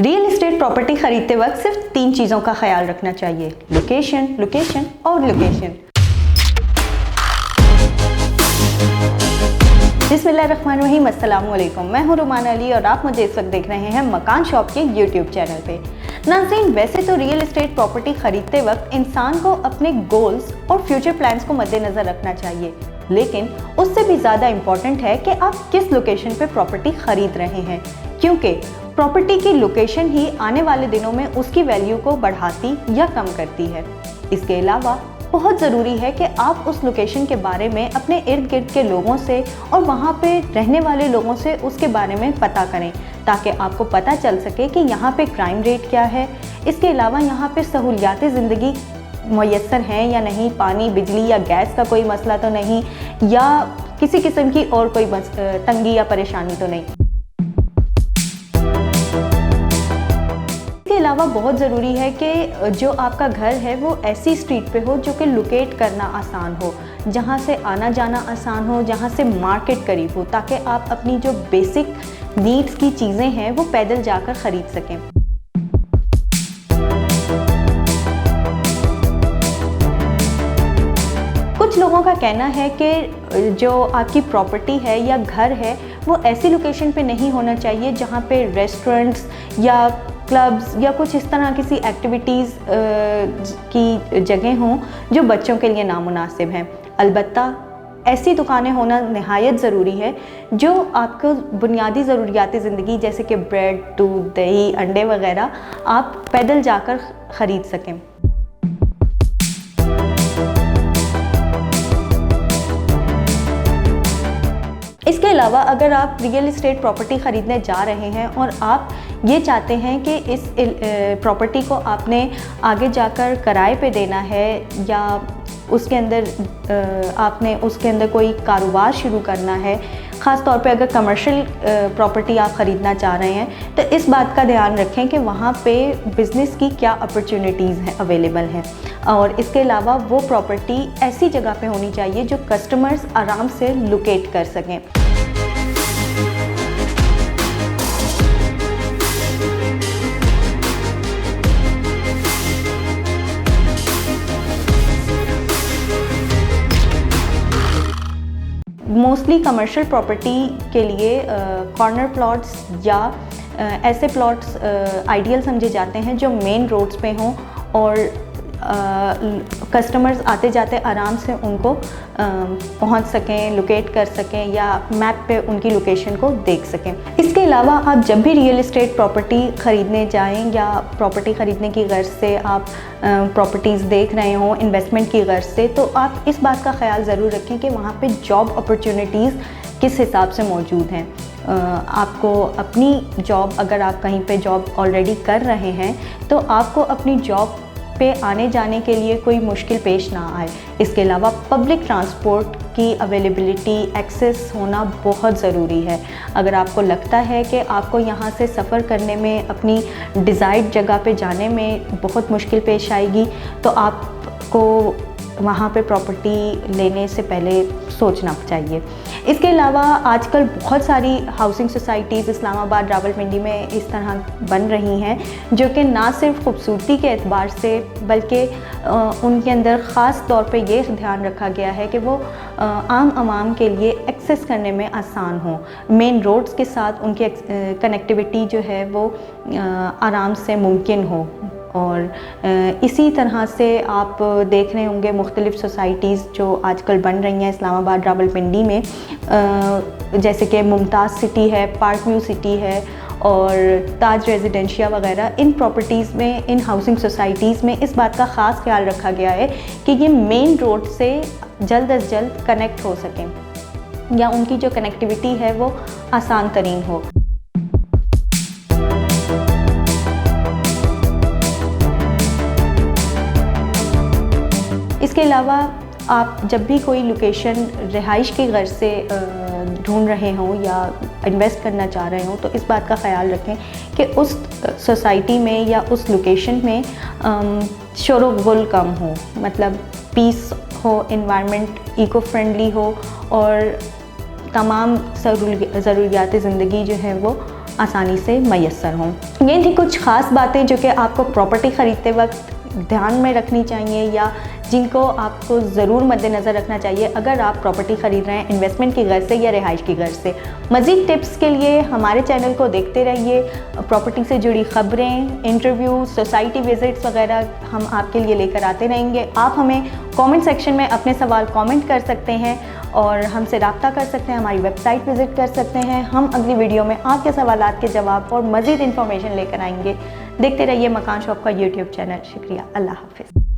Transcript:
Real estate property खरीदते वक्त सिर्फ 3 चीज़ों का ख्याल रखना चाहिए, लोकेशन, लोकेशन और लोकेशन। बिस्मिल्लाहिर्रहमानिर्रहीम, अस्सलाम वालेकुम। मैं हूँ रुमान अली और आप मुझे इस वक्त देख रहे हैं मकान शॉप के यूट्यूब चैनल पे। नाज़रीन, वैसे तो रियल एस्टेट प्रॉपर्टी खरीदते वक्त इंसान को अपने गोल्स और फ्यूचर प्लान्स को मद्देनज़र रखना चाहिए, लेकिन उससे भी ज़्यादा इम्पॉर्टेंट है कि आप किस लोकेशन पे प्रॉपर्टी ख़रीद रहे हैं, क्योंकि प्रॉपर्टी की लोकेशन ही आने वाले दिनों में उसकी वैल्यू को बढ़ाती या कम करती है। इसके अलावा बहुत ज़रूरी है कि आप उस लोकेशन के बारे में अपने इर्द गिर्द के लोगों से और वहाँ पे रहने वाले लोगों से उसके बारे में पता करें, ताकि आपको पता चल सके कि यहाँ पे क्राइम रेट क्या है। इसके अलावा यहाँ पे सहूलियात ज़िंदगी मुयस्सर हैं या नहीं, पानी, बिजली या गैस का कोई मसला तो नहीं, या किसी किस्म की और कोई तंगी या परेशानी तो नहीं। इसके अलावा बहुत ज़रूरी है कि जो आपका घर है वो ऐसी स्ट्रीट पे हो जो कि लोकेट करना आसान हो, जहाँ से आना जाना आसान हो, जहाँ से मार्केट करीब हो, ताकि आप अपनी जो बेसिक नीड्स की चीज़ें हैं वो पैदल जाकर ख़रीद सकें। कुछ लोगों का कहना है कि जो आपकी प्रॉपर्टी है या घर है वो ऐसी लोकेशन पे नहीं होना चाहिए जहाँ पे रेस्टोरेंट्स या क्लब्स या कुछ इस तरह किसी एक्टिविटीज़ की जगह हों जो बच्चों के लिए नामुनासिब हैं। अलबत्ता ऐसी दुकानें होना नहायत ज़रूरी है जो आपको बुनियादी ज़रूरियात ज़िंदगी जैसे कि ब्रेड, दूध, दही, अंडे वगैरह आप पैदल जाकर ख़रीद सकें। इसके अलावा अगर आप रियल एस्टेट प्रॉपर्टी ख़रीदने जा रहे हैं और आप ये चाहते हैं कि इस प्रॉपर्टी को आपने आगे जाकर किराए पे देना है या उसके अंदर कोई कारोबार शुरू करना है, ख़ास तौर पे अगर कमर्शियल प्रॉपर्टी आप ख़रीदना चाह रहे हैं, तो इस बात का ध्यान रखें कि वहाँ पे बिज़नेस की क्या अपॉर्चुनिटीज़ हैं अवेलेबल हैं। और इसके अलावा वो प्रॉपर्टी ऐसी जगह पे होनी चाहिए जो कस्टमर्स आराम से लोकेट कर सकें। मोस्टली कमर्शियल प्रॉपर्टी के लिए कॉर्नर प्लॉट्स या ऐसे प्लॉट्स आइडियल समझे जाते हैं जो मेन रोड्स पे हों और कस्टमर्स आते जाते आराम से उनको पहुंच सकें, लोकेट कर सकें या मैप पे उनकी लोकेशन को देख सकें। इसके अलावा आप जब भी रियल एस्टेट प्रॉपर्टी ख़रीदने जाएं या प्रॉपर्टी ख़रीदने की गर्ज से आप प्रॉपर्टीज़ देख रहे हों इन्वेस्टमेंट की गर्ज से, तो आप इस बात का ख्याल ज़रूर रखें कि वहाँ पे जॉब अपॉर्चुनिटीज़ किस हिसाब से मौजूद हैं। आपको अपनी जॉब, अगर आप कहीं पे जॉब ऑलरेडी कर रहे हैं तो आपको अपनी जॉब पे आने जाने के लिए कोई मुश्किल पेश ना आए। इसके अलावा पब्लिक ट्रांसपोर्ट की अवेलेबिलिटी, एक्सेस होना बहुत ज़रूरी है। अगर आपको लगता है कि आपको यहाँ से सफ़र करने में, अपनी डिज़ायर्ड जगह पे जाने में बहुत मुश्किल पेश आएगी, तो आपको वहाँ पे प्रॉपर्टी लेने से पहले सोचना चाहिए। इसके अलावा आजकल बहुत सारी हाउसिंग सोसाइटीज़ इस्लामाबाद, रावलपिंडी में इस तरह बन रही हैं जो कि ना सिर्फ खूबसूरती के एतबार से बल्कि उनके अंदर ख़ास तौर पे ये ध्यान रखा गया है कि वो आम आवाम के लिए एक्सेस करने में आसान हो, मेन रोड्स के साथ उनकी कनेक्टिविटी जो है वो आराम से मुमकिन हो। और इसी तरह से आप देख रहे होंगे मुख्तलिफ़ सोसाइटीज़ जो आजकल बन रही हैं इस्लामाबाद, रावलपिंडी में, जैसे कि मुमताज़ सिटी है, पार्क व्यू सिटी है और ताज रेजिडेंशिया वगैरह। इन प्रॉपर्टीज़ में, इन हाउसिंग सोसाइटीज़ में इस बात का ख़ास ख्याल रखा गया है कि ये मेन रोड से जल्द अज जल्द कनेक्ट हो सकें या उनकी जो कनेक्टिविटी है वो आसान तरीन हो। इसके अलावा आप जब भी कोई लोकेशन रिहाइश की गर्ज से ढूंढ रहे हों या इन्वेस्ट करना चाह रहे हों, तो इस बात का ख़याल रखें कि उस सोसाइटी में या उस लोकेशन में शोर व गुल कम हो, मतलब पीस हो, इन्वायरमेंट इको फ्रेंडली हो और तमाम ज़रूरियात ज़िंदगी जो है वो आसानी से मैसर हों। ये थी कुछ ख़ास बातें जो कि आपको प्रॉपर्टी ख़रीदते वक्त ध्यान में रखनी चाहिए या जिनको आपको ज़रूर मद्देनज़र रखना चाहिए अगर आप प्रॉपर्टी ख़रीद रहे हैं इन्वेस्टमेंट की गर्ज से या रिहाइश की गर्ज से। मज़ीद टिप्स के लिए हमारे चैनल को देखते रहिए। प्रॉपर्टी से जुड़ी ख़बरें, इंटरव्यू, सोसाइटी विज़िट्स वगैरह हम आपके लिए लेकर आते रहेंगे। आप हमें कमेंट सेक्शन में अपने सवाल कमेंट कर सकते हैं और हमसे रब्ता कर सकते हैं, हमारी वेबसाइट विज़िट कर सकते हैं। हम अगली वीडियो में आपके सवालात के जवाब और मज़ीद इन्फॉर्मेशन लेकर आएंगे। देखते रहिए मकान शॉप का यूट्यूब चैनल। शुक्रिया। अल्लाह हाफ़िज़।